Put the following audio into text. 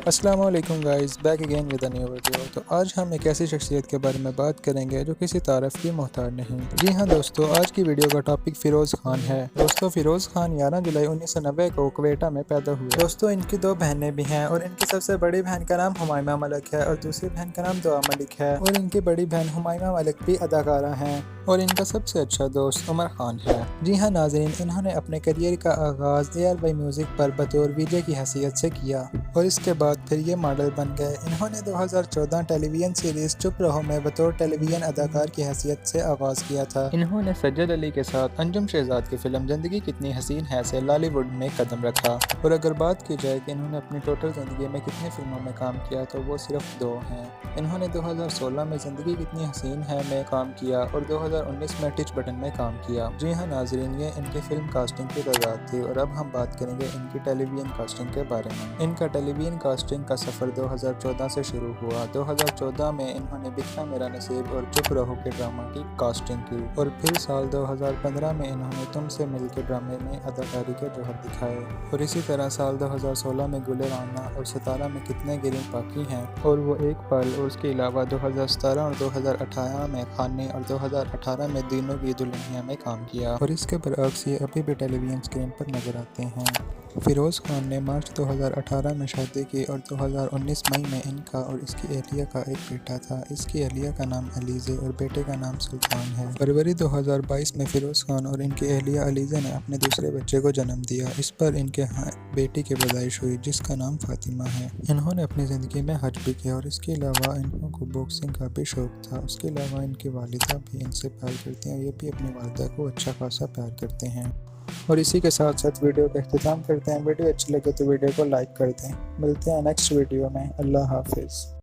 अस्सलाम वालेकुम guys, back again with a new video. तो आज हम एक ऐसी शख्सियत के बारे में बात करेंगे जो किसी तारीफ की मोहताज नहीं। जी हाँ दोस्तों, आज की वीडियो का टॉपिक फ़िरोज़ खान है। दोस्तों, फ़िरोज़ खान 11 जुलाई 1990 को क्वेटा में पैदा हुए। दोस्तों, इनकी दो बहनें भी हैं और इनकी सबसे बड़ी बहन का नाम हुमायमा मलिक है और दूसरी बहन का नाम दुआ मलिक है और इनकी बड़ी बहन हुमायमा मलिक भी अदाकारा हैं और इनका सबसे अच्छा दोस्त उमर खान है। जी हाँ नाज़रीन, इन्होंने अपने करियर का आगाज़ ARY म्यूज़िक पर बतौर वीजे की हैसियत से किया और इसके बाद फिर ये मॉडल बन गए। इन्होंने 2014 टेलीविजन सीरीज चुप रहो में बतौर टेलीविजन अदाकार की हैसियत से आगाज़ किया था। इन्होंने सज्जद अली के साथ अंजुम शहजाद की फिल्म जिंदगी कितनी हसीन है से लॉलीवुड में कदम रखा। और अगर बात की जाए कि इन्होंने अपनी टोटल ज़िंदगी में कितनी फिल्मों में काम किया तो वो सिर्फ 2 हैं। इन्होंने 2016 में ज़िंदगी कितनी हसीन है में काम किया और 2019 में टिच बटन में काम किया। जी हाँ नाजरीन, ये इनकी फिल्म कास्टिंग की तादाद थी और अब हम बात करेंगे इनकी टेलीविजन कास्टिंग के बारे में। इनका टेलीविजन कास्टिंग का सफ़र 2014 से शुरू हुआ। 2014 में इन्होंने बिखरा मेरा नसीब और चुप रहो के ड्रामा की कास्टिंग की और फिर साल 2015 में इन्होंने तुमसे मिलकर ड्रामे में अदाकारी के जौहर दिखाए और इसी तरह साल 2016 में गुले राना और सितारा में कितने गिरे बाकी हैं और वो एक पल और उसके अलावा 2017 और 2018 में खाने और 2018 में दीनों की दुल्हनिया में काम किया और इसके बरअक्स ये अभी भी टेलीविजन स्क्रीन पर नजर आते हैं। फ़िरोज़ खान ने मार्च 2018 में शादी की और 2019 मई में इनका और इसकी एहलिया का एक बेटा था। इसकी एहलिया का नाम अलीज़े और बेटे का नाम सुल्तान है। फरवरी 2022 में फ़िरोज़ खान और इनकी एहलिया अलीज़े ने अपने दूसरे बच्चे को जन्म दिया। इस पर इनके बेटी की पैदाइश हुई जिसका नाम फ़ातिमा है। इन्होंने अपनी ज़िंदगी में हज भी किया और इसके अलावा इनको बॉक्सिंग का भी शौक़ था। उसके अलावा इनकी वालिदा भी इनसे प्यार करती हैं और ये भी अपनी वालिदा को अच्छा खासा प्यार करते हैं। और इसी के साथ साथ वीडियो का इख्तिताम करते हैं। वीडियो अच्छी लगे तो वीडियो को लाइक कर दें। मिलते हैं नेक्स्ट वीडियो में। अल्लाह हाफिज़।